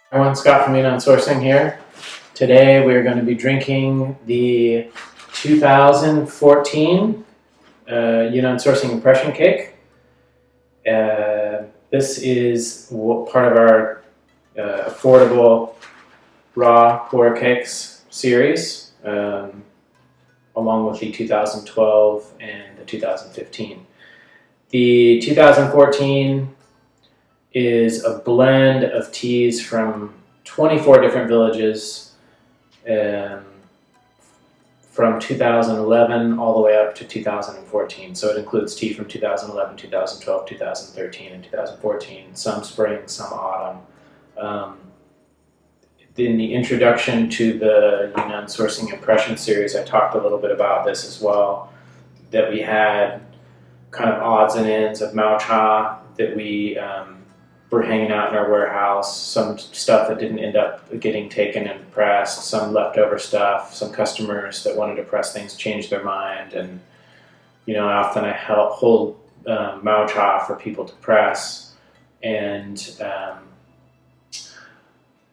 Everyone, Scott from Yunnan Sourcing here. Today we're going to be drinking the 2014 Yunnan Sourcing Impression Cake. This is part of our affordable raw Pu'er cakes series, along with the 2012 and the 2015. The 2014 is a blend of teas from 24 different villages from 2011 all the way up to 2014. So it includes tea from 2011, 2012, 2013, and 2014, some spring, some autumn. In the introduction to the Yunnan Sourcing Impression series, I talked a little bit about this as well, that we had kind of odds and ends of Mao that we were hanging out in our warehouse, some stuff that didn't end up getting taken and pressed, some leftover stuff, some customers that wanted to press things changed their mind, and often I hold Mao for people to press, and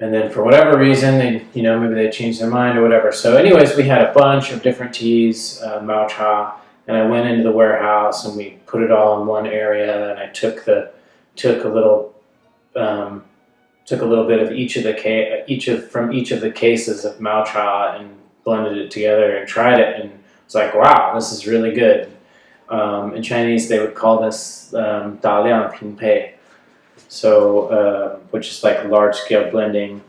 then for whatever reason they maybe they changed their mind or whatever. So anyways, we had a bunch of different teas, Mao, and I went into the warehouse and we put it all in one area, and I took a little bit of from each of the cases of Mao and blended it together and tried it, and it's like, wow, this is really good. In Chinese, they would call this Da Liang Ping Pei, so which is like large scale blending.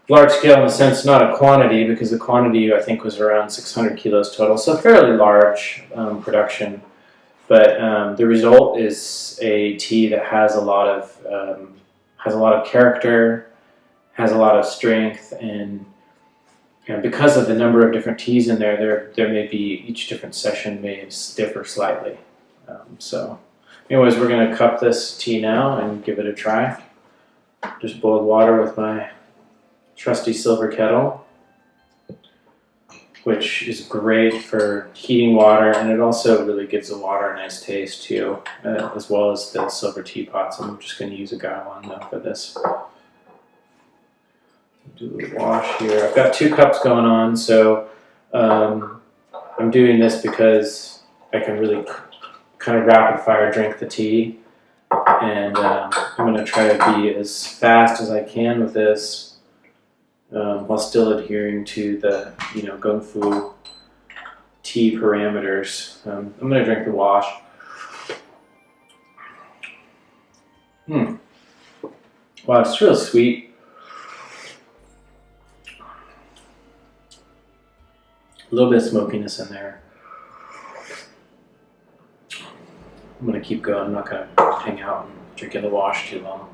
Large scale in the sense not a quantity, because the quantity I think was around 600 kilos total, so fairly large production. But the result is a tea that has a lot of character, has a lot of strength, and because of the number of different teas in there, there may be, each different session may differ slightly. So, anyways, we're going to cup this tea now and give it a try. Just boiled water with my trusty silver kettle, which is great for heating water, and it also really gives the water a nice taste too, as well as the silver teapots. I'm just going to use a Xiaguan though for this. Do a wash here. I've got 2 cups going on, so I'm doing this because I can really kind of rapid fire drink the tea, and I'm going to try to be as fast as I can with this, while still adhering to the Kung Fu tea parameters. I'm going to drink the wash. Wow, it's real sweet. A little bit of smokiness in there. I'm going to keep going. I'm not going to hang out and drink in the wash too long.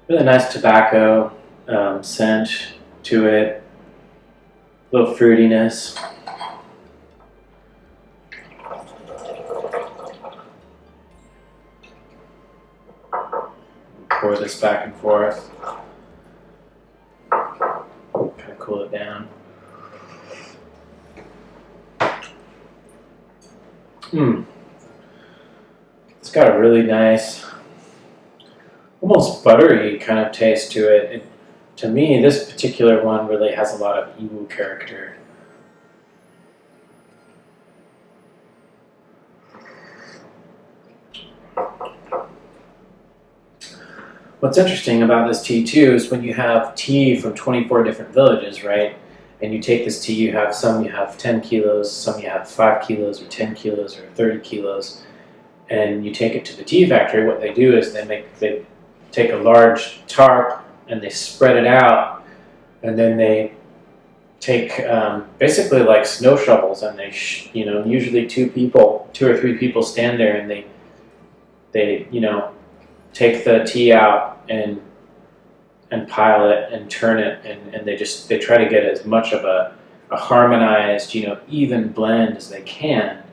Really nice tobacco scent to it, a little fruitiness. Pour this back and forth, kind of cool it down. It's got a really nice, almost buttery kind of taste to it. To me, this particular one really has a lot of Iwu character. What's interesting about this tea too is when you have tea from 24 different villages, right? And you take this tea, some you have 10 kilos, some you have 5 kilos or 10 kilos or 30 kilos, and you take it to the tea factory. What they do is they take a large tarp and they spread it out, and then they take basically like snow shovels, and they usually 2 or 3 people stand there, and they take the tea out and pile it and turn it, and they try to get as much of a harmonized even blend as they can.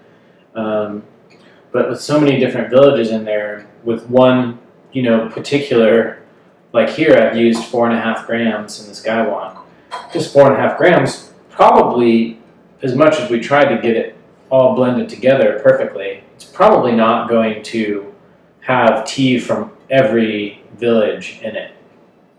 But with so many different villages in there, with one particular, like here I've used 4.5 grams in this Xiaguan, this 4.5 grams, probably as much as we tried to get it all blended together perfectly, it's probably not going to have tea from every village in it.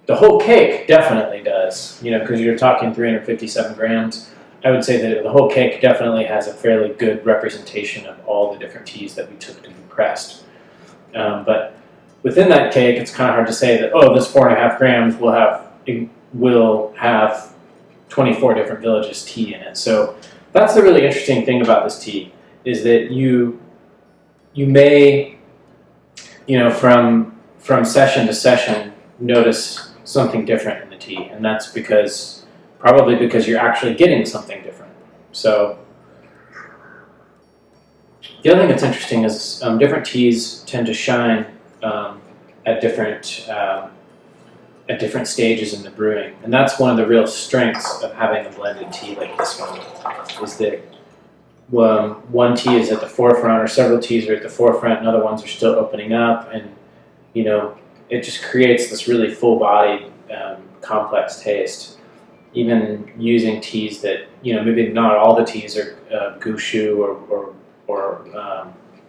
The whole cake definitely does, because you're talking 357 grams. I would say that the whole cake definitely has a fairly good representation of all the different teas that we took to be pressed. But within that cake, it's kind of hard to say that, oh, this 4.5 grams will have 24 different villages tea in it. So that's the really interesting thing about this tea, is that you may, from session to session, notice something different in the tea, and that's probably because you're actually getting something different. So the other thing that's interesting is different teas tend to shine at different stages in the brewing, and that's one of the real strengths of having a blended tea like this one, is that one tea is at the forefront, or several teas are at the forefront, and other ones are still opening up, and it just creates this really full-bodied, complex taste. Even using teas that maybe not all the teas are gushu or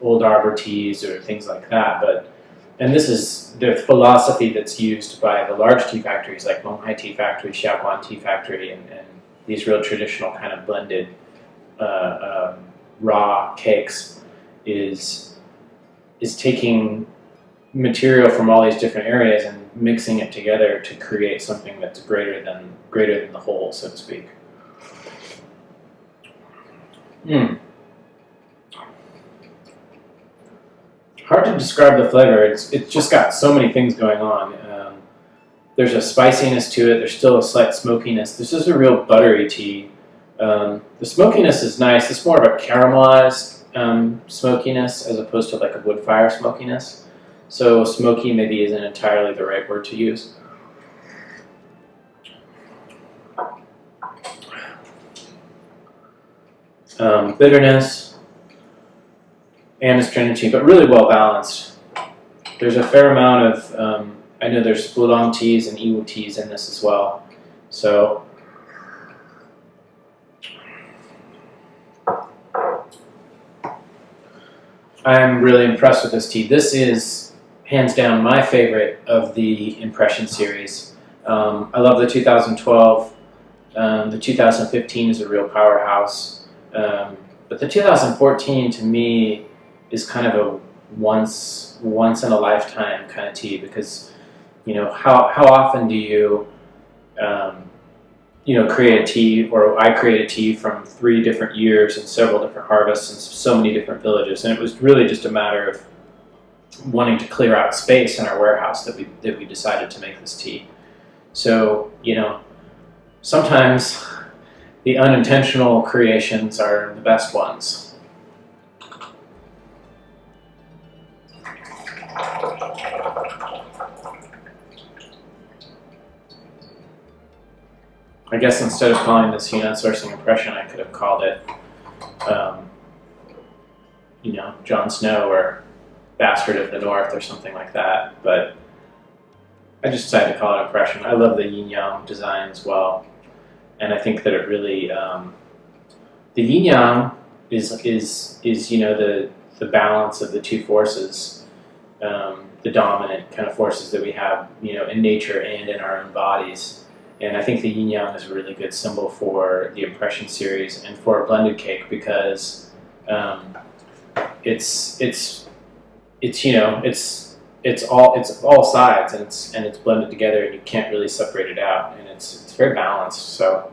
old arbor teas or things like that, and this is the philosophy that's used by the large tea factories like Menghai Tea Factory, Xiaguan Tea Factory, and these real traditional kind of blended raw cakes is taking material from all these different areas and mixing it together to create something that's greater than the whole, so to speak. Hard to describe the flavor. It's just got so many things going on. There's a spiciness to it. There's still a slight smokiness. This is a real buttery tea. The smokiness is nice. It's more of a caramelized smokiness as opposed to like a wood fire smokiness. So smoky maybe isn't entirely the right word to use. Bitterness and astringent, but really well balanced. There's a fair amount of, I know there's Liang teas and Iwu teas in this as well. So I'm really impressed with this tea. This is hands down my favorite of the Impression series. I love the 2012. The 2015 is a real powerhouse. But the 2014 to me is kind of a once in a lifetime kind of tea, because how often do you create a tea, or I create a tea from 3 different years and several different harvests and so many different villages, and it was really just a matter of wanting to clear out space in our warehouse that we decided to make this tea. So sometimes the unintentional creations are the best ones. I guess instead of calling this Yunnan sourcing impression, I could have called it, Jon Snow or Bastard of the North or something like that. But I just decided to call it impression. I love the yin-yang design as well, and I think that it really, the yin-yang is the balance of the two forces, the dominant kind of forces that we have in nature and in our own bodies. And I think the yin-yang is a really good symbol for the Impression series and for a blended cake, because it's all sides, and it's blended together, and you can't really separate it out, and it's very balanced. So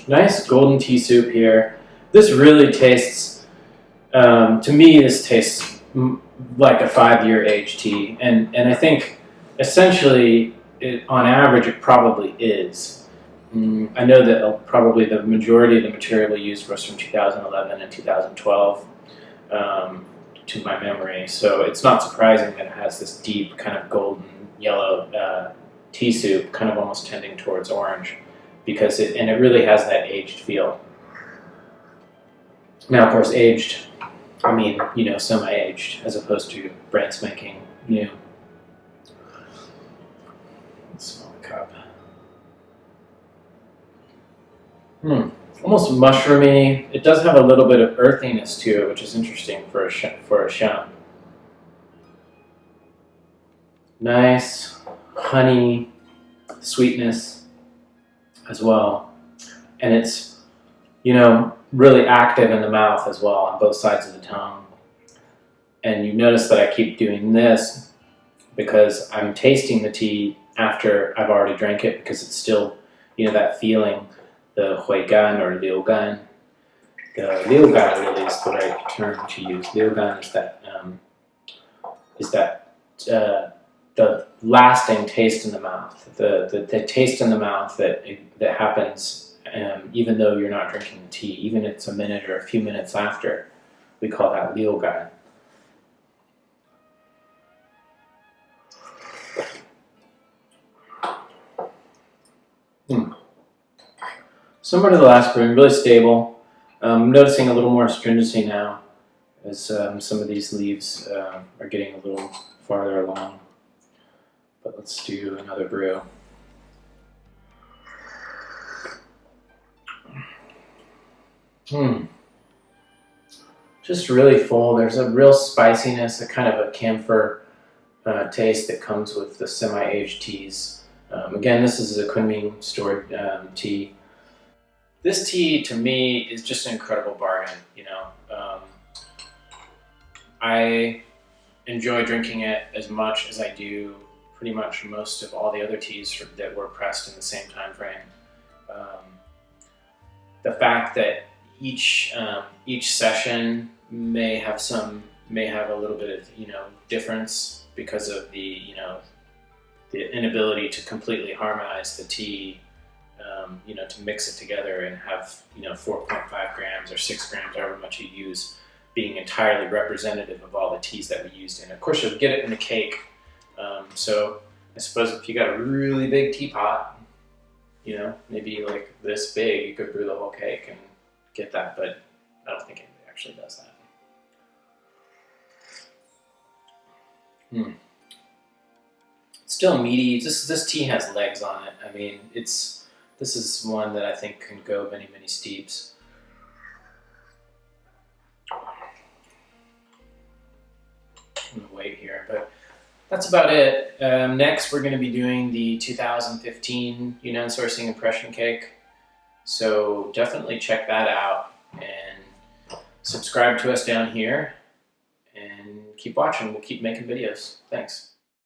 nice golden tea soup here. This really tastes, to me, this tastes like a 5-year aged tea, and I think essentially on average it probably is. I know that probably the majority of the material we used was from 2011 and 2012 to my memory, so it's not surprising that it has this deep kind of golden yellow tea soup, kind of almost tending towards orange, because it really has that aged feel. Now of course aged, I mean, semi-aged as opposed to brand spanking new. Almost mushroomy. It does have a little bit of earthiness to it, which is interesting for a sham. Nice honey sweetness as well, and it's, you know, really active in the mouth as well on both sides of the tongue. And you notice that I keep doing this because I'm tasting the tea after I've already drank it, because it's still, you know, that feeling, the hui gan or liu gan. The liu gan really is the right term to use. Liu gan is that the lasting taste in the mouth, the taste in the mouth that happens even though you're not drinking the tea, even if it's a minute or a few minutes after. We call that liu gan. Similar to the last brewing, really stable. I'm noticing a little more astringency now as some of these leaves are getting a little farther along. But let's do another brew. Just really full. There's a real spiciness, a kind of a camphor taste that comes with the semi-aged teas. Again, this is a Kunming stored tea. This tea, to me, is just an incredible bargain. You know, I enjoy drinking it as much as I do pretty much most of all the other teas that were pressed in the same time frame. The fact that each session may have a little bit of, you know, difference because of the inability to completely harmonize the tea, you know, to mix it together and have, you know, 4.5 grams or 6 grams, however much you use, being entirely representative of all the teas that we used in. Of course, you'll get it in the cake. So I suppose if you got a really big teapot, you know, maybe like this big, you could brew the whole cake and get that, but I don't think anybody actually does that. Still meaty. This tea has legs on it. I mean, this is one that I think can go many, many steeps. I'm gonna wait here, but that's about it. Next, we're going to be doing the 2015 Yunnan sourcing impression cake. So definitely check that out and subscribe to us down here and keep watching. We'll keep making videos. Thanks.